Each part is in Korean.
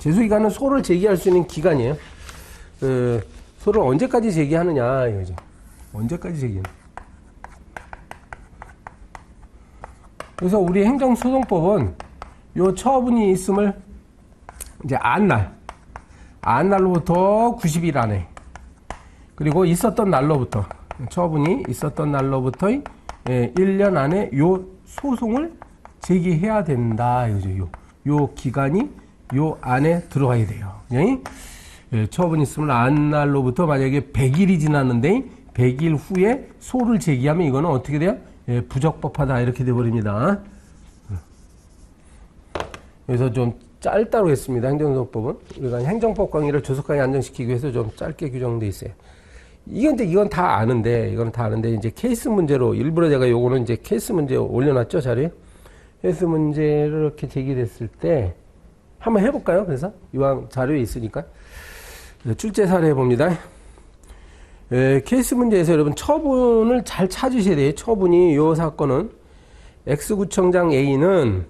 제소기간은 소를 제기할 수 있는 기간이에요. 소를 언제까지 제기하느냐 이거죠. 언제까지 제기하느냐. 그래서 우리 행정소송법은 요 처분이 있음을 이제 안날로부터 90일 안에, 그리고 있었던 날로부터, 처분이 있었던 날로부터 1년 안에 요 소송을 제기해야 된다 이거죠. 요 기간이 요 안에 들어가야 돼요. 처분이 있으면 안날로부터 만약에 100일이 지났는데 100일 후에 소를 제기하면 이거는 어떻게 돼요? 부적법하다 이렇게 돼버립니다. 그래서 좀 짧다고 했습니다. 행정소송법은. 우리가 행정법 강의를 조속 강의 안정시키기 위해서 좀 짧게 규정돼 있어요. 이건 다 아는데, 이제 케이스 문제로, 일부러 제가 요거는 이제 케이스 문제 올려놨죠, 자료에? 케이스 문제를 이렇게 제기됐을 때, 한번 해볼까요? 그래서? 이왕 자료에 있으니까. 출제 사례 해봅니다. 케이스 문제에서 여러분 처분을 잘 찾으셔야 돼요. 처분이, 요 사건은, X구청장 A는,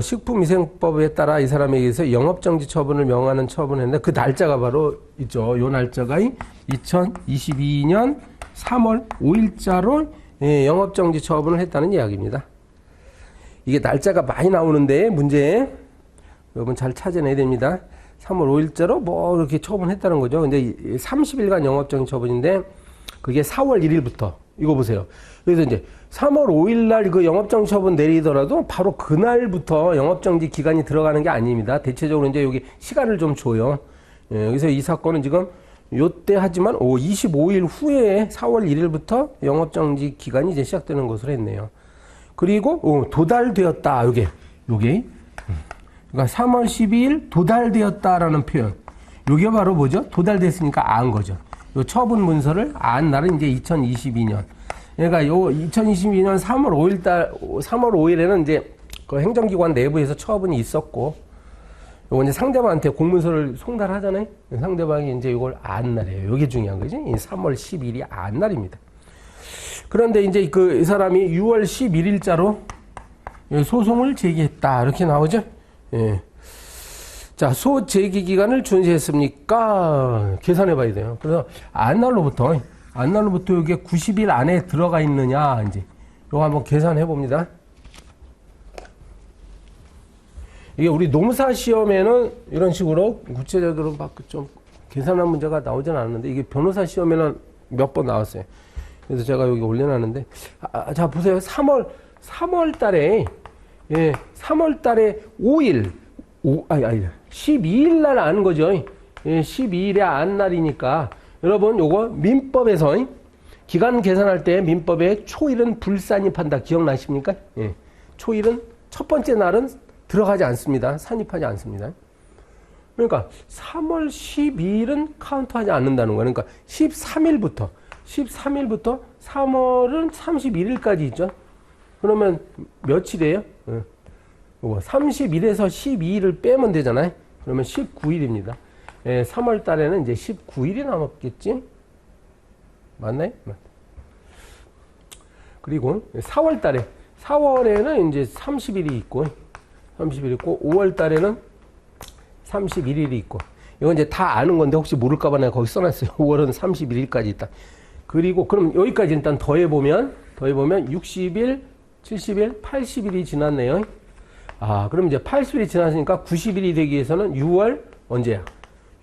식품위생법에 따라 이 사람에게 의해서 영업정지 처분을 명하는 처분을 했는데, 그 날짜가 바로 있죠. 요 날짜가 2022년 3월 5일자로 영업정지 처분을 했다는 이야기입니다. 이게 날짜가 많이 나오는데, 문제에 여러분 잘 찾아내야 됩니다. 3월 5일자로 뭐 이렇게 처분했다는 거죠. 근데 30일간 영업정지 처분인데, 그게 4월 1일부터, 이거 보세요. 그래서 이제 3월 5일 날 그 영업정지 처분 내리더라도 바로 그날부터 영업정지 기간이 들어가는 게 아닙니다. 대체적으로 이제 여기 시간을 좀 줘요. 그래서 이 사건은 지금 요때 하지만 25일 후에 4월 1일부터 영업정지 기간이 이제 시작되는 것으로 했네요. 그리고 도달되었다. 요게. 그러니까 3월 12일 도달되었다라는 표현. 요게 바로 뭐죠? 도달됐으니까 안 거죠. 요 처분 문서를 안 날은 이제 2022년. 그러니까 요 2022년 3월 5일에는 이제 그 행정기관 내부에서 처분이 있었고, 요거 이제 상대방한테 공문서를 송달하잖아요. 상대방이 이제 이걸 안 날이에요. 요게 중요한 거지. 3월 10일이 안 날입니다. 그런데 이제 이 사람이 6월 11일자로 소송을 제기했다. 이렇게 나오죠. 예. 자, 소 제기 기간을 준수했습니까? 계산해 봐야 돼요. 그래서 안날로부터 이게 90일 안에 들어가 있느냐, 이제. 요거 한번 계산해 봅니다. 이게 우리 노무사 시험에는 이런 식으로 구체적으로 막 좀 계산한 문제가 나오진 않았는데, 이게 변호사 시험에는 몇 번 나왔어요. 그래서 제가 여기 올려놨는데, 자, 보세요. 3월 달에 5일, 12일 날 아는 거죠. 12일에 안 날이니까. 여러분, 요거 민법에서 기간 계산할 때 민법에 초일은 불산입한다. 기억나십니까? 초일은 첫 번째 날은 들어가지 않습니다. 산입하지 않습니다. 그러니까 3월 12일은 카운트하지 않는다는 거예요. 그러니까 13일부터 3월은 31일까지 있죠. 그러면 며칠이에요? 30일에서 12일을 빼면 되잖아요. 그러면 19일입니다. 3월 달에는 이제 19일이 남았겠지? 맞나요? 그리고 4월 달에, 4월에는 이제 30일이 있고, 5월 달에는 31일이 있고, 이건 이제 다 아는 건데 혹시 모를까봐 내가 거기 써놨어요. 5월은 31일까지 있다. 그리고 그럼 여기까지 일단 더해보면 60일, 70일, 80일이 지났네요. 그럼 이제 80일이 지났으니까 90일이 되기 위해서는 6월 언제야?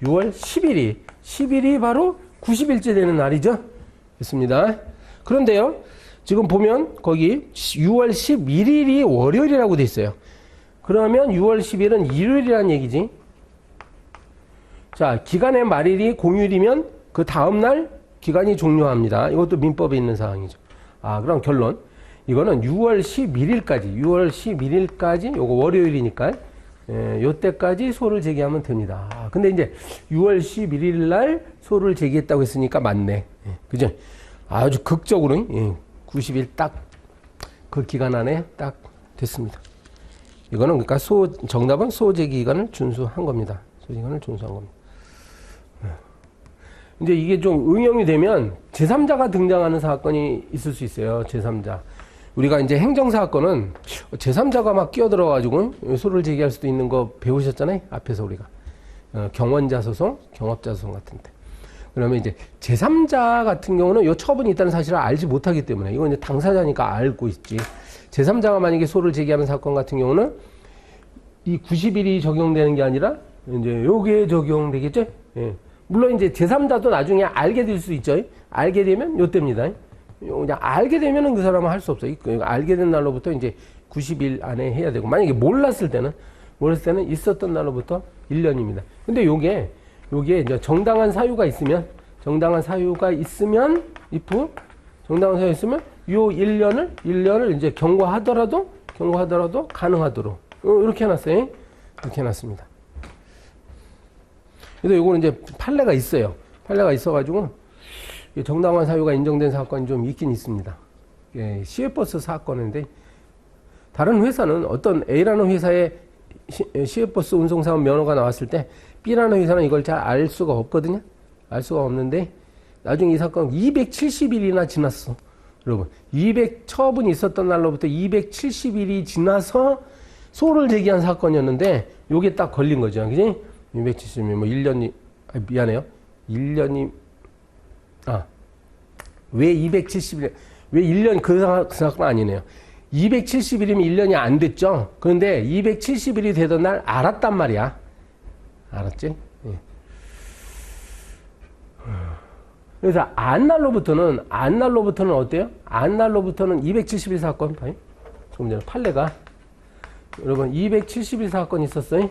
6월 10일이 바로 90일째 되는 날이죠. 됐습니다. 그런데요, 지금 보면 거기 6월 11일이 월요일이라고 돼 있어요. 그러면 6월 10일은 일요일이라는 얘기지. 자, 기간의 말일이 공휴일이면 그 다음날 기간이 종료합니다. 이것도 민법에 있는 사항이죠. 그럼 결론. 이거는 6월 11일까지, 요거 월요일이니까, 요때까지 소를 제기하면 됩니다. 근데 이제 6월 11일 날 소를 제기했다고 했으니까 맞네. 그죠? 아주 극적으로, 90일 딱, 그 기간 안에 딱 됐습니다. 이거는 그러니까 정답은 소 제기 기간을 준수한 겁니다. 소기간을 준수한 겁니다. 이제 이게 좀 응용이 되면 제3자가 등장하는 사건이 있을 수 있어요. 제3자. 우리가 이제 행정사건은 제3자가 막 끼어들어가지고 소를 제기할 수도 있는 거 배우셨잖아요. 앞에서 우리가. 경원자 소송, 경업자 소송 같은데. 그러면 이제 제3자 같은 경우는 요 처분이 있다는 사실을 알지 못하기 때문에 이건 이제 당사자니까 알고 있지. 제3자가 만약에 소를 제기하는 사건 같은 경우는 이 90일이 적용되는 게 아니라 이제 요게 적용되겠죠? 예. 물론 이제 제3자도 나중에 알게 될 수 있죠. 알게 되면 요때입니다. 그냥 알게 되면은 그 사람은 할 수 없어요. 알게 된 날로부터 이제 90일 안에 해야 되고, 만약에 몰랐을 때는 있었던 날로부터 1년입니다. 근데 요게 이제 정당한 사유가 있으면, if, 정당한 사유가 있으면 요 1년을 이제 경고하더라도 가능하도록, 이렇게 해놨어요. 이렇게 해놨습니다. 그래서 요거는 이제 판례가 있어요. 판례가 있어가지고, 정당한 사유가 인정된 사건이 좀 있긴 있습니다. 예, 시외버스 사건인데, 다른 회사는 어떤 A라는 회사에 시외버스 운송사업 면허가 나왔을 때 B라는 회사는 이걸 잘 알 수가 없거든요. 알 수가 없는데 나중에 이 사건 270일이나 지났어. 여러분, 처분이 있었던 날로부터 270일이 지나서 소를 제기한 사건이었는데 요게 딱 걸린 거죠. 그지? 270일, 뭐 1년이, 미안해요. 1년이, 왜 270일, 왜 1년 그 사건 아니네요. 270일이면 1년이 안 됐죠? 그런데 270일이 되던 날 알았단 말이야. 알았지? 예. 그래서 안날로부터는 어때요? 안날로부터는 270일 사건, 봐요. 조금 전에 판례가. 여러분, 270일 사건이 있었어요.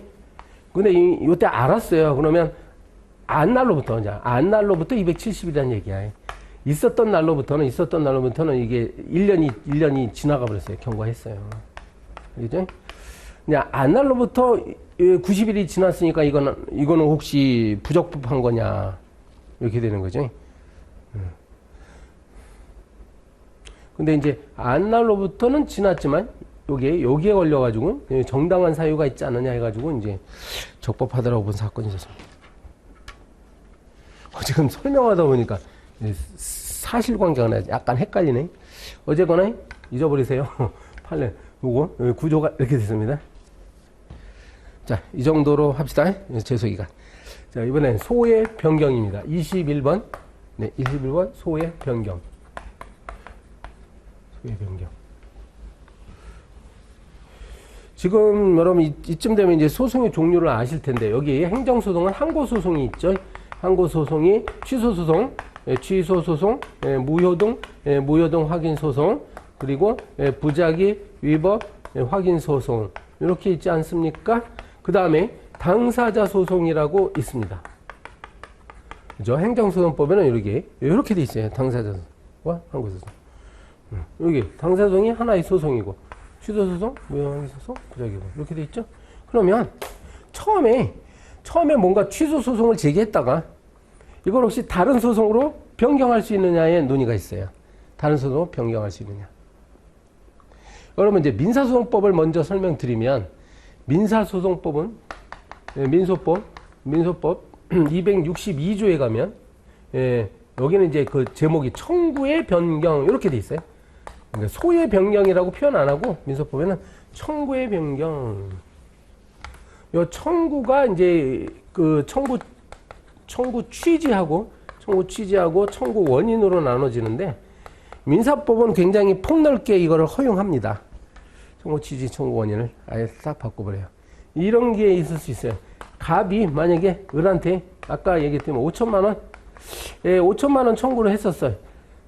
근데 요때 알았어요. 그러면 안날로부터 270일이라는 얘기야. 있었던 날로부터는 이게 1년이 지나가 버렸어요. 경과했어요. 알겠죠? 그냥 안날로부터 90일이 지났으니까 이거는 혹시 부적법한 거냐. 이렇게 되는 거죠. 근데 이제 안날로부터는 지났지만 여기에 걸려가지고 정당한 사유가 있지 않느냐 해가지고 이제 적법하다라고 본 사건이 있었습니다. 지금 설명하다 보니까 사실관계가 약간 헷갈리네. 어제거나 잊어버리세요. 판례 요거 구조가 이렇게 됐습니다. 자, 이 정도로 합시다. 재소기간. 자, 이번엔 소의 변경입니다. 21번. 네, 21번 소의 변경. 소의 변경. 지금 여러분 이쯤 되면 이제 소송의 종류를 아실 텐데, 여기 행정소송은 항고소송이 있죠. 항고소송이 취소소송, 취소소송, 무효동, 무효동 확인소송, 그리고 부작위 위법 확인소송, 이렇게 있지 않습니까? 그 다음에 당사자 소송이라고 있습니다. 그죠? 행정소송법에는 이렇게 돼 있어요. 당사자와 항고소송. 여기 당사소송이 하나의 소송이고, 취소소송, 무효확인소송, 부작위고, 이렇게 돼 있죠? 그러면 처음에 뭔가 취소소송을 제기했다가 이걸 혹시 다른 소송으로 변경할 수 있느냐의 논의가 있어요. 다른 소송으로 변경할 수 있느냐. 그러면 이제 민사소송법을 먼저 설명드리면, 민사소송법은 민소법 262조에 가면 여기는 이제 그 제목이 청구의 변경 이렇게 돼 있어요. 그러니까 소의 변경이라고 표현 안 하고 민소법에는 청구의 변경. 요 청구가 이제 그 청구 취지하고 청구 원인으로 나눠지는데, 민사법은 굉장히 폭넓게 이거를 허용합니다. 청구 취지, 청구 원인을 아예 싹 바꿔버려요. 이런 게 있을 수 있어요. 갑이 만약에 을한테 아까 얘기했던 5천만 원, 5천만 원 청구를 했었어요.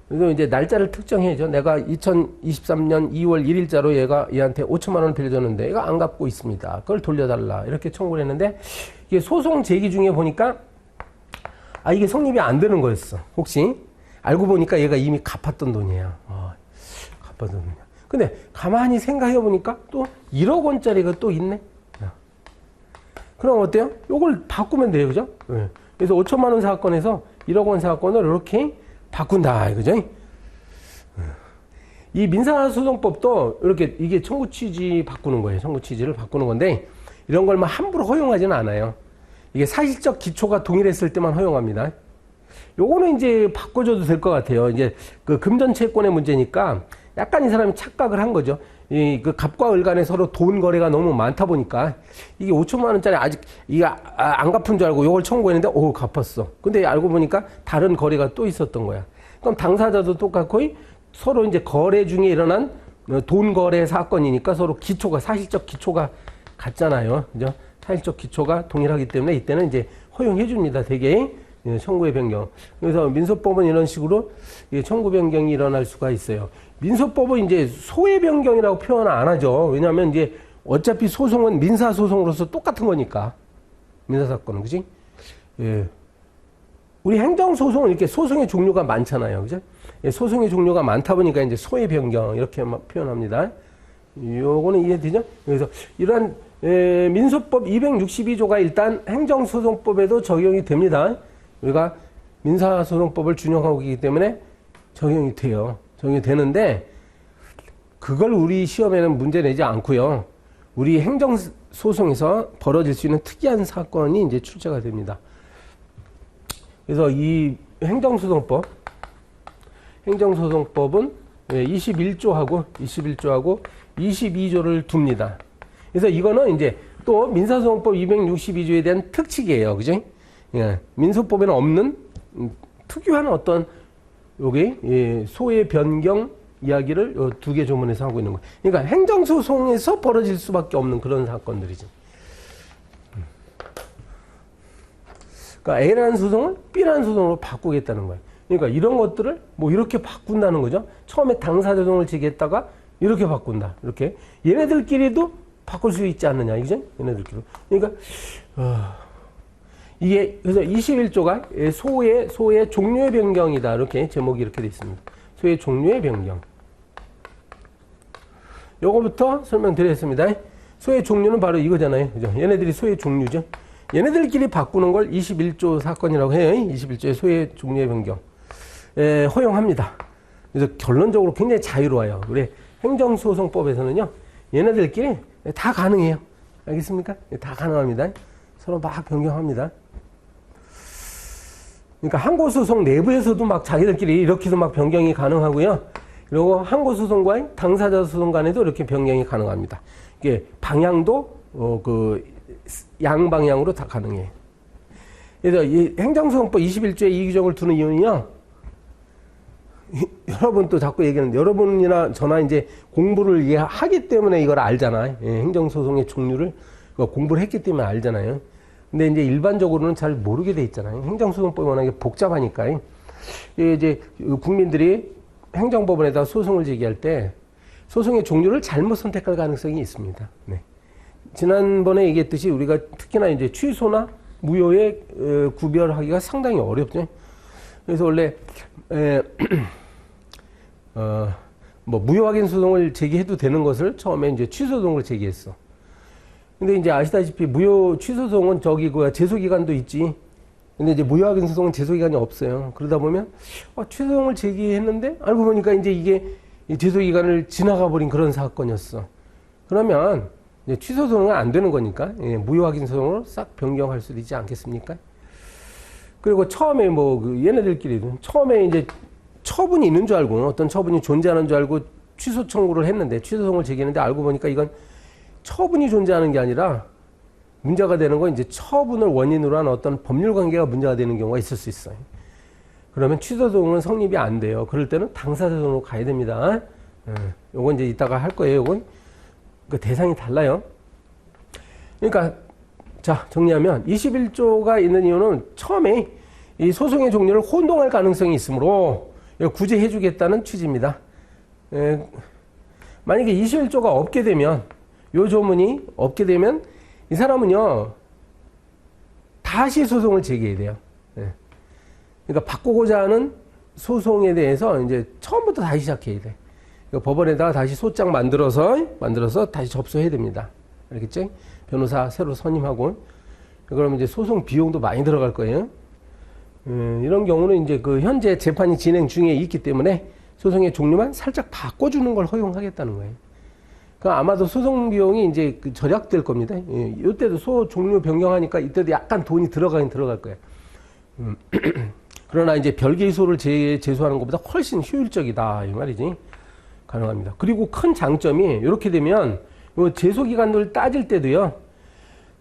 그래서 이제 날짜를 특정해야죠. 내가 2023년 2월 1일자로 얘한테 5천만 원을 빌려줬는데 얘가 안 갚고 있습니다. 그걸 돌려달라. 이렇게 청구를 했는데, 이게 소송 제기 중에 보니까 이게 성립이 안 되는 거였어. 혹시 알고 보니까 얘가 이미 갚았던 돈이에요. 갚았던 돈이야. 근데 가만히 생각해 보니까 또 1억 원짜리가 또 있네. 그럼 어때요? 요걸 바꾸면 돼요. 그죠? 네. 그래서 5천만 원 사건에서 1억 원 사건을 이렇게 바꾼다. 이거죠? 이 민사소송법도 이렇게 이게 청구 취지 바꾸는 거예요. 청구 취지를 바꾸는 건데, 이런 걸 막 함부로 허용하지는 않아요. 이게 사실적 기초가 동일했을 때만 허용합니다. 요거는 이제 바꿔줘도 될 것 같아요. 이제 그 금전 채권의 문제니까 약간 이 사람이 착각을 한 거죠. 그 갑과 을 간에 서로 돈 거래가 너무 많다 보니까 이게 5천만 원짜리 아직 이게 안 갚은 줄 알고 이걸 청구했는데 오 갚았어. 근데 알고 보니까 다른 거래가 또 있었던 거야. 그럼 당사자도 똑같고 서로 이제 거래 중에 일어난 돈 거래 사건이니까 서로 기초가 사실적 기초가 같잖아요. 그죠? 사실적 기초가 동일하기 때문에 이때는 이제 허용해 줍니다. 대개 청구의 변경. 그래서 민소법은 이런 식으로 청구 변경이 일어날 수가 있어요. 민소법은 이제 소의 변경이라고 표현 안 하죠. 왜냐하면 이제 어차피 소송은 민사 소송으로서 똑같은 거니까. 민사 사건은 그지? 예. 우리 행정 소송은 이렇게 소송의 종류가 많잖아요. 그죠? 예, 소송의 종류가 많다 보니까 이제 소의 변경 이렇게 표현합니다. 요거는 이해되죠? 그래서 이러한 민소법 262조가 일단 행정소송법에도 적용이 됩니다. 우리가 민사소송법을 준용하고 있기 때문에 적용이 돼요. 적용이 되는데 그걸 우리 시험에는 문제 내지 않고요. 우리 행정소송에서 벌어질 수 있는 특이한 사건이 이제 출제가 됩니다. 그래서 이 행정소송법은 21조하고 22조를 둡니다. 그래서 이거는 이제 또 민사소송법 262조에 대한 특칙이에요. 그죠? 예, 민소법에는 없는 특유한 어떤 여기 소의 변경 이야기를 두 개 조문에서 하고 있는 거예요. 그러니까 행정소송에서 벌어질 수밖에 없는 그런 사건들이죠. 그러니까 A라는 소송을 B라는 소송으로 바꾸겠다는 거예요. 그러니까 이런 것들을 뭐 이렇게 바꾼다는 거죠. 처음에 당사자송을 제기했다가 이렇게 바꾼다. 이렇게 얘네들끼리도 바꿀 수 있지 않느냐, 이죠? 얘네들끼리. 그러니까 이게 그래서 21조가 소의 종류의 변경이다. 이렇게 제목이 이렇게 되어 있습니다. 소의 종류의 변경. 요거부터 설명드리겠습니다. 소의 종류는 바로 이거잖아요. 그죠? 얘네들이 소의 종류죠. 얘네들끼리 바꾸는 걸 21조 사건이라고 해요. 21조의 소의 종류의 변경. 허용합니다. 그래서 결론적으로 굉장히 자유로워요. 우리 행정소송법에서는요, 얘네들끼리 다 가능해요. 알겠습니까? 다 가능합니다. 서로 막 변경합니다. 그러니까 항고소송 내부에서도 막 자기들끼리 이렇게도 막 변경이 가능하고요. 그리고 항고소송과 당사자 소송 간에도 이렇게 변경이 가능합니다. 이게 방향도 양방향으로 다 가능해요. 그래서 이 행정소송법 21조에 이 규정을 두는 이유는요, 여러분도 자꾸 얘기하는데, 여러분이나 저나 이제 공부를 하기 때문에 이걸 알잖아요. 행정소송의 종류를 공부를 했기 때문에 알잖아요. 근데 이제 일반적으로는 잘 모르게 돼 있잖아요. 행정소송법이 워낙에 복잡하니까. 이제 국민들이 행정법원에다 소송을 제기할 때 소송의 종류를 잘못 선택할 가능성이 있습니다. 네. 지난번에 얘기했듯이 우리가 특히나 이제 취소나 무효에 구별하기가 상당히 어렵죠. 그래서 원래 무효 확인 소송을 제기해도 되는 것을 처음에 이제 취소 소송을 제기했어. 근데 이제 아시다시피 무효 취소 소송은 제소 기간도 있지. 근데 이제 무효 확인 소송은 제소 기간이 없어요. 그러다 보면 취소 소송을 제기했는데 알고 보니까 이제 이게 제소 기간을 지나가 버린 그런 사건이었어. 그러면 이제 취소 소송은 안 되는 거니까 무효 확인 소송으로 싹 변경할 수도 있지 않겠습니까? 그리고 처음에 얘네들끼리도 처음에 이제 처분이 있는 줄 알고 어떤 처분이 존재하는 줄 알고 취소 청구를 했는데 취소 소송을 제기했는데 알고 보니까 이건 처분이 존재하는 게 아니라 문제가 되는 건 이제 처분을 원인으로 한 어떤 법률 관계가 문제가 되는 경우가 있을 수 있어요. 그러면 취소 소송은 성립이 안 돼요. 그럴 때는 당사자 소송으로 가야 됩니다. 요건 이제 이따가 할 거예요. 요건 그 대상이 달라요. 그러니까 자 정리하면 21조가 있는 이유는 처음에 이 소송의 종류를 혼동할 가능성이 있으므로 구제해 주겠다는 취지입니다. 만약에 21조가 없게 되면 요 조문이 없게 되면 이 사람은요 다시 소송을 제기해야 돼요. 그러니까 바꾸고자 하는 소송에 대해서 이제 처음부터 다시 시작해야 돼. 법원에다가 다시 소장 만들어서 다시 접수해야 됩니다. 알겠죠? 변호사 새로 선임하고 그러면 이제 소송 비용도 많이 들어갈 거예요. 이런 경우는 이제 현재 재판이 진행 중에 있기 때문에 소송의 종류만 살짝 바꿔주는 걸 허용하겠다는 거예요. 아마도 소송 비용이 이제 절약될 겁니다. 이때도 소 종류 변경하니까 이때도 약간 돈이 들어가긴 들어갈 거예요. 그러나 이제 별개의 소를 제소하는 것보다 훨씬 효율적이다 이 말이지. 가능합니다. 그리고 큰 장점이 이렇게 되면 요 제소기간을 따질 때도요.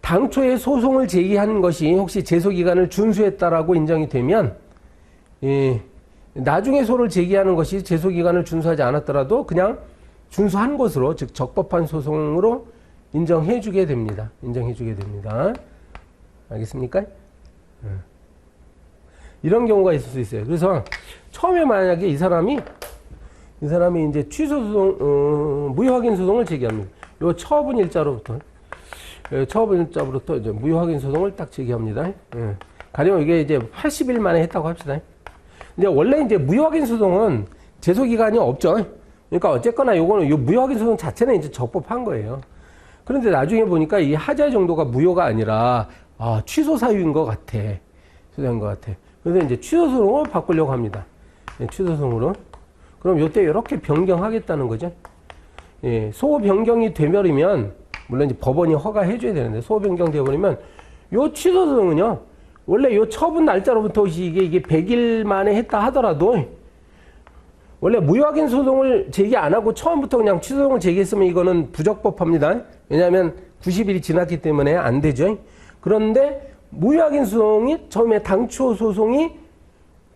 당초에 소송을 제기한 것이 혹시 제소기간을 준수했다라고 인정이 되면 나중에 소를 제기하는 것이 제소기간을 준수하지 않았더라도 그냥 준수한 것으로 즉 적법한 소송으로 인정해주게 됩니다. 인정해주게 됩니다. 알겠습니까? 이런 경우가 있을 수 있어요. 그래서 처음에 만약에 이 사람이 이제 취소 소송, 무효 확인 소송을 제기합니다. 요 처분 일자로부터 이제 무효 확인 소송을 딱 제기합니다. 가령 이게 이제 80일 만에 했다고 합시다. 근데 원래 이제 무효 확인 소송은 제소 기간이 없죠. 그러니까 어쨌거나 요거는 요 무효 확인 소송 자체는 이제 적법한 거예요. 그런데 나중에 보니까 이 하자 정도가 무효가 아니라 취소 사유인 것 같아. 취소인 것 같아. 그래서 이제 취소 소송을 바꾸려고 합니다. 취소 소송으로. 그럼 요때 이렇게 변경하겠다는 거죠. 소 변경이 되버리면 물론 이제 법원이 허가해줘야 되는데 소 변경 되버리면 요 취소 소송은요. 원래 요 처분 날짜로부터 이게 100일 만에 했다 하더라도 원래 무효 확인 소송을 제기 안 하고 처음부터 그냥 취소 소송을 제기했으면 이거는 부적법합니다. 왜냐하면 90일이 지났기 때문에 안 되죠. 그런데 무효 확인 소송이 처음에 당초 소송이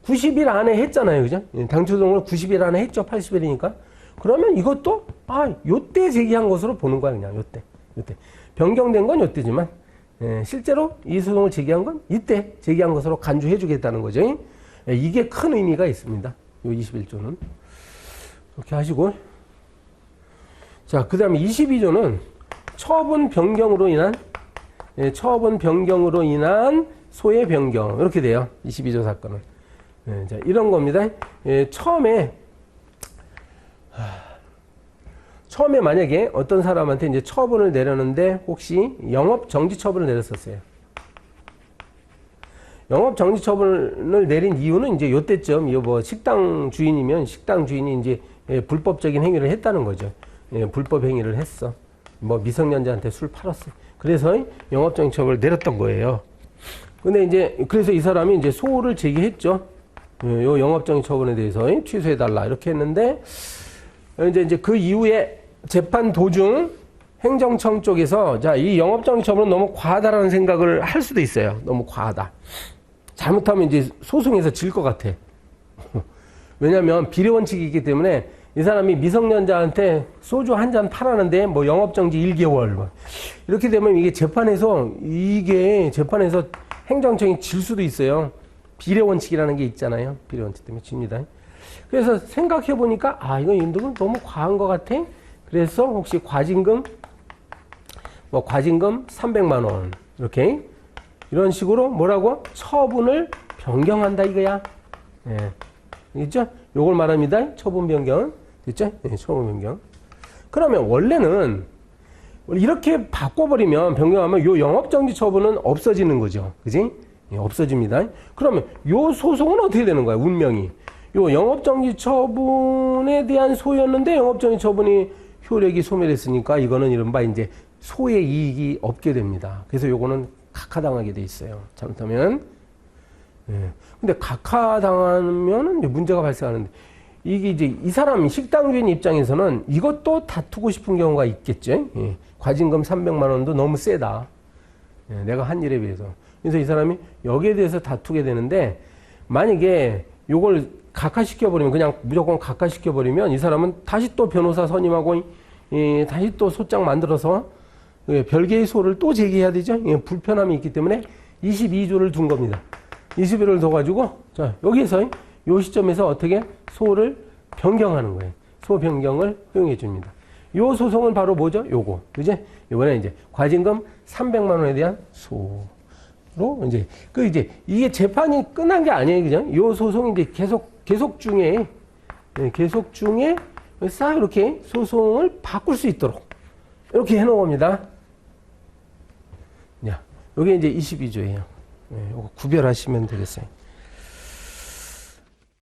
90일 안에 했잖아요. 그죠? 당초 소송을 90일 안에 했죠. 80일이니까. 그러면 이것도 요때 제기한 것으로 보는 거야. 그냥 요때. 변경된 건 요때지만 실제로 이 소송을 제기한 건 이때 제기한 것으로 간주해 주겠다는 거죠. 이게 큰 의미가 있습니다. 요 21조는. 그렇게 하시고. 자, 그 다음에 22조는 처분 변경으로 인한 소의 변경. 이렇게 돼요. 22조 사건은. 자, 이런 겁니다. 처음에 만약에 어떤 사람한테 이제 처분을 내렸는데 혹시 영업 정지 처분을 내렸었어요. 영업 정지 처분을 내린 이유는 이제 요때쯤 식당 주인이면 식당 주인이 이제 불법적인 행위를 했다는 거죠. 불법 행위를 했어. 미성년자한테 술 팔았어. 그래서 영업 정지 처분을 내렸던 거예요. 근데 이제 그래서 이 사람이 이제 소를 제기했죠. 요 영업 정지 처분에 대해서 취소해 달라 이렇게 했는데 이제 그 이후에 재판 도중 행정청 쪽에서 자, 이 영업정지 처분은 너무 과하다라는 생각을 할 수도 있어요. 너무 과하다. 잘못하면 이제 소송에서 질 것 같아. 왜냐하면 비례 원칙이 있기 때문에 이 사람이 미성년자한테 소주 한 잔 팔았는데 영업정지 1개월 이렇게 되면 이게 재판에서 행정청이 질 수도 있어요. 비례 원칙이라는 게 있잖아요. 비례 원칙 때문에 집니다. 그래서 생각해 보니까 이거 인도는 너무 과한 것 같아. 그래서 혹시 과징금 300만 원 이런 식으로 뭐라고 처분을 변경한다 이거야. 있죠? 요걸 말합니다. 처분 변경. 됐죠? 처분 변경. 그러면 원래는 이렇게 바꿔버리면 변경하면 요 영업정지 처분은 없어지는 거죠. 그지? 없어집니다. 그러면 요 소송은 어떻게 되는 거야? 운명이. 요 영업정지 처분에 대한 소였는데 영업정지 처분이 효력이 소멸했으니까 이거는 이른바 이제 소의 이익이 없게 됩니다. 그래서 요거는 각하당하게 돼 있어요. 잘못하면. 근데 각하당하면은 문제가 발생하는데 이게 이제 이 사람 식당 주인 입장에서는 이것도 다투고 싶은 경우가 있겠죠. 과징금 300만 원도 너무 세다. 내가 한 일에 비해서. 그래서 이 사람이 여기에 대해서 다투게 되는데 만약에 요걸 각하시켜버리면 그냥 무조건 각하시켜버리면 이 사람은 다시 또 변호사 선임하고 다시 또 소장 만들어서 별개의 소를 또 제기해야 되죠. 불편함이 있기 때문에 22조를 둔 겁니다. 22조를 둬가지고 자 여기에서 요 시점에서 어떻게 소를 변경하는 거예요. 소 변경을 허용해 줍니다. 요 소송은 바로 뭐죠? 요거. 그죠? 이번에 이제 과징금 300만 원에 대한 소로 이제 이게 재판이 끝난 게 아니에요. 그죠? 요 소송이 이제 계속 중에 싹 이렇게 소송을 바꿀 수 있도록 이렇게 해놓은 겁니다. 야, 요게 이제 22조예요. 요거 구별하시면 되겠어요.